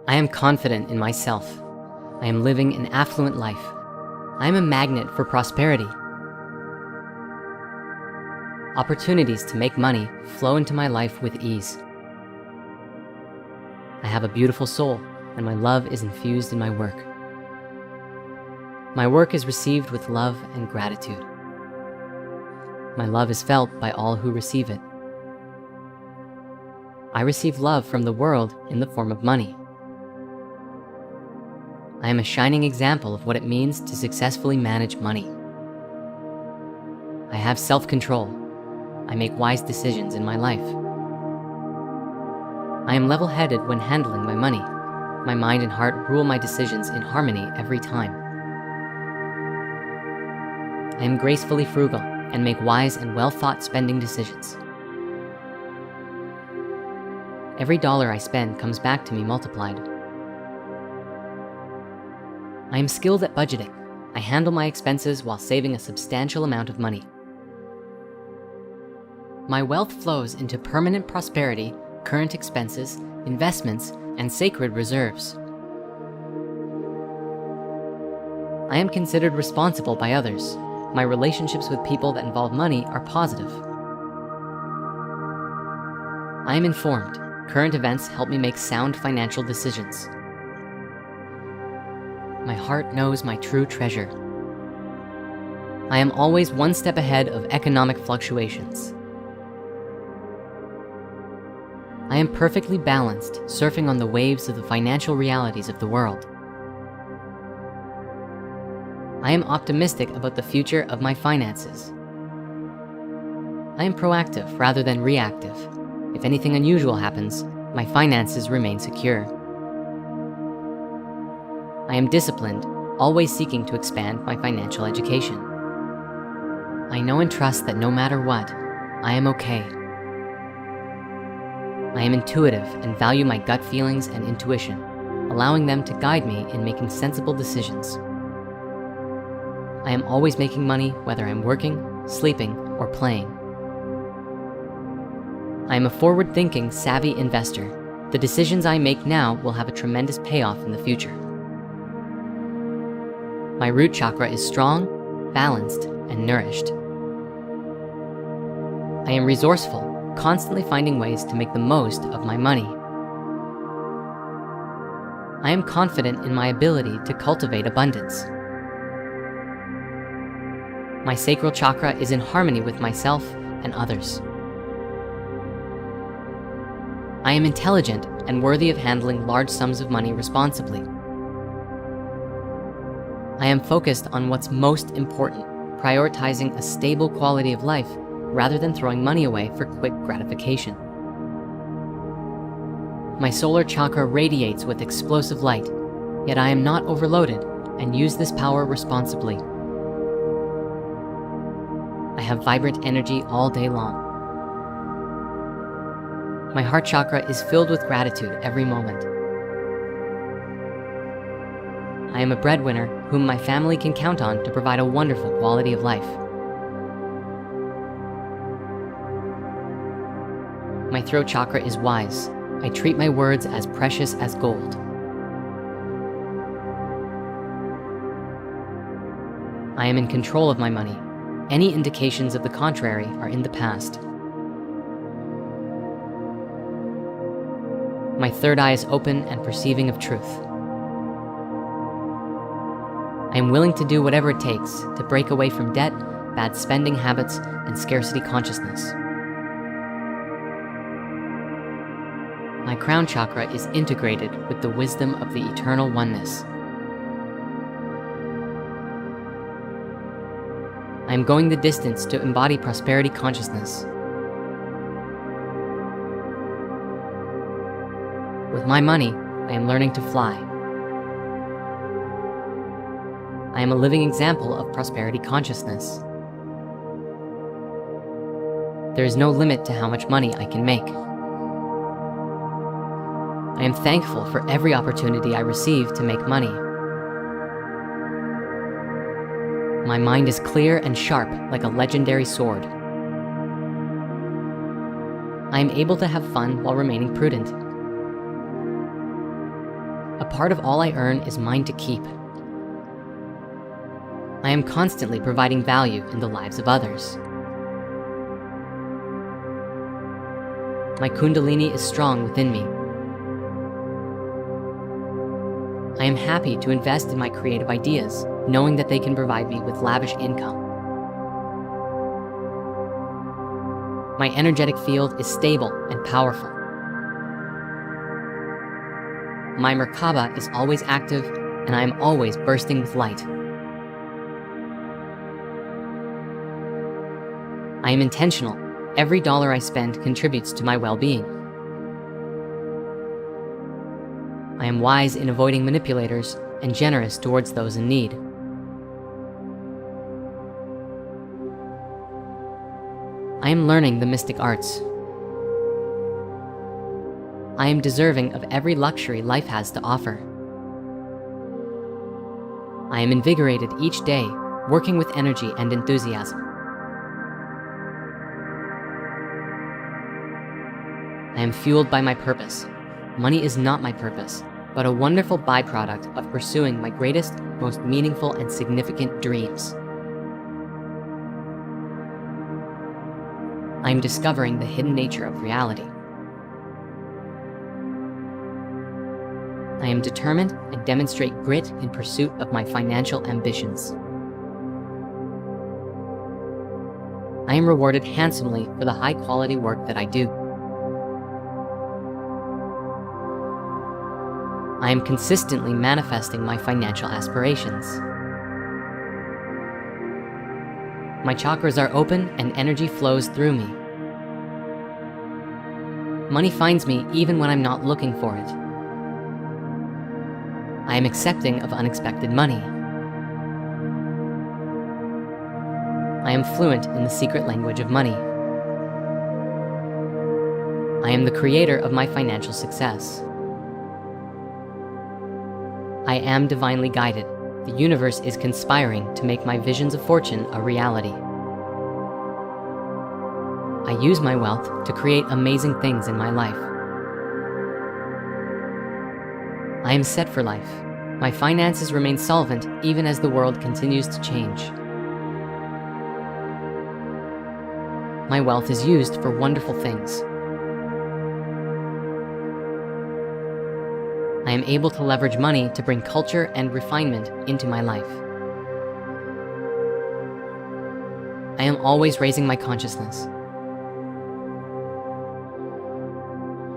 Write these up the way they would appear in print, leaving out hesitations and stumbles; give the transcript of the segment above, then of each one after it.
I am confident in myself. I am living an affluent life. I am a magnet for prosperity. Opportunities to make money flow into my life with ease. I have a beautiful soul, and my love is infused in my work. My work is received with love and gratitude. My love is felt by all who receive it. I receive love from the world in the form of money. I am a shining example of what it means to successfully manage money. I have self-control. I make wise decisions in my life. I am level-headed when handling my money. My mind and heart rule my decisions in harmony every time. I am gracefully frugal and make wise and well-thought spending decisions. Every dollar I spend comes back to me multiplied. I am skilled at budgeting. I handle my expenses while saving a substantial amount of money. My wealth flows into permanent prosperity, current expenses, investments, and sacred reserves. I am considered responsible by others. My relationships with people that involve money are positive. I am informed. Current events help me make sound financial decisions. My heart knows my true treasure. I am always one step ahead of economic fluctuations. I am perfectly balanced, surfing on the waves of the financial realities of the world. I am optimistic about the future of my finances. I am proactive rather than reactive. If anything unusual happens, my finances remain secure. I am disciplined, always seeking to expand my financial education. I know and trust that no matter what, I am okay. I am intuitive and value my gut feelings and intuition, allowing them to guide me in making sensible decisions. I am always making money whether I'm working, sleeping, or playing. I am a forward-thinking, savvy investor. The decisions I make now will have a tremendous payoff in the future. My root chakra is strong, balanced, and nourished. I am resourceful, constantly finding ways to make the most of my money. I am confident in my ability to cultivate abundance. My sacral chakra is in harmony with myself and others. I am intelligent and worthy of handling large sums of money responsibly. I am focused on what's most important, prioritizing a stable quality of life rather than throwing money away for quick gratification. My solar chakra radiates with explosive light, yet I am not overloaded and use this power responsibly. I have vibrant energy all day long. My heart chakra is filled with gratitude every moment. I am a breadwinner whom my family can count on to provide a wonderful quality of life. My throat chakra is wise. I treat my words as precious as gold. I am in control of my money. Any indications of the contrary are in the past. My third eye is open and perceiving of truth. I am willing to do whatever it takes to break away from debt, bad spending habits, and scarcity consciousness. My crown chakra is integrated with the wisdom of the eternal oneness. I am going the distance to embody prosperity consciousness. With my money, I am learning to fly. I am a living example of prosperity consciousness. There is no limit to how much money I can make. I am thankful for every opportunity I receive to make money. My mind is clear and sharp like a legendary sword. I am able to have fun while remaining prudent. A part of all I earn is mine to keep. I am constantly providing value in the lives of others. My Kundalini is strong within me. I am happy to invest in my creative ideas, knowing that they can provide me with lavish income. My energetic field is stable and powerful. My Merkaba is always active, and I am always bursting with light. I am intentional. Every dollar I spend contributes to my well-being. I am wise in avoiding manipulators and generous towards those in need. I am learning the mystic arts. I am deserving of every luxury life has to offer. I am invigorated each day, working with energy and enthusiasm. I am fueled by my purpose. Money is not my purpose, but a wonderful byproduct of pursuing my greatest, most meaningful, and significant dreams. I am discovering the hidden nature of reality. I am determined and demonstrate grit in pursuit of my financial ambitions. I am rewarded handsomely for the high-quality work that I do. I am consistently manifesting my financial aspirations. My chakras are open and energy flows through me. Money finds me even when I'm not looking for it. I am accepting of unexpected money. I am fluent in the secret language of money. I am the creator of my financial success. I am divinely guided. The universe is conspiring to make my visions of fortune a reality. I use my wealth to create amazing things in my life. I am set for life. My finances remain solvent even as the world continues to change. My wealth is used for wonderful things. I am able to leverage money to bring culture and refinement into my life. I am always raising my consciousness.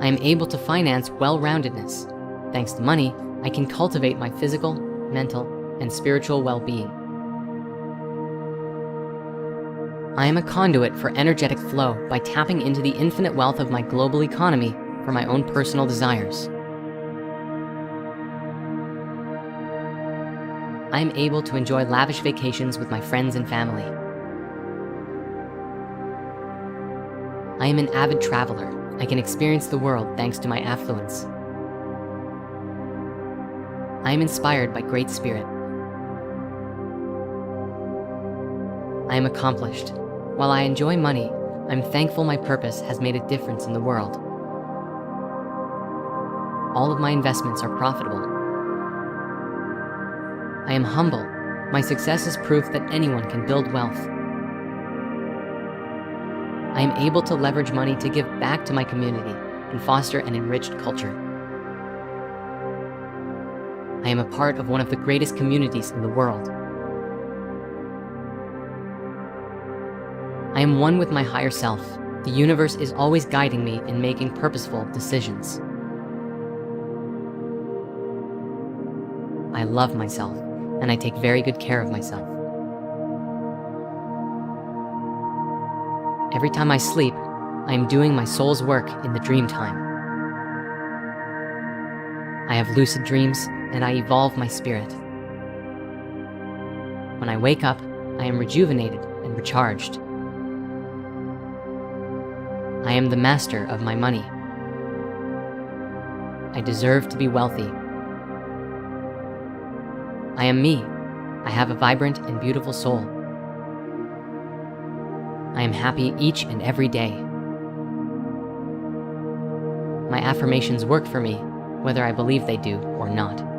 I am able to finance well-roundedness. Thanks to money, I can cultivate my physical, mental, and spiritual well-being. I am a conduit for energetic flow by tapping into the infinite wealth of my global economy for my own personal desires. I am able to enjoy lavish vacations with my friends and family. I am an avid traveler. I can experience the world thanks to my affluence. I am inspired by great spirit. I am accomplished. While I enjoy money, I'm thankful my purpose has made a difference in the world. All of my investments are profitable. I am humble. My success is proof that anyone can build wealth. I am able to leverage money to give back to my community and foster an enriched culture. I am a part of one of the greatest communities in the world. I am one with my higher self. The universe is always guiding me in making purposeful decisions. I love myself, and I take very good care of myself. Every time I sleep, I am doing my soul's work in the dream time. I have lucid dreams, and I evolve my spirit. When I wake up, I am rejuvenated and recharged. I am the master of my money. I deserve to be wealthy. I am me. I have a vibrant and beautiful soul. I am happy each and every day. My affirmations work for me. whether I believe they do or not.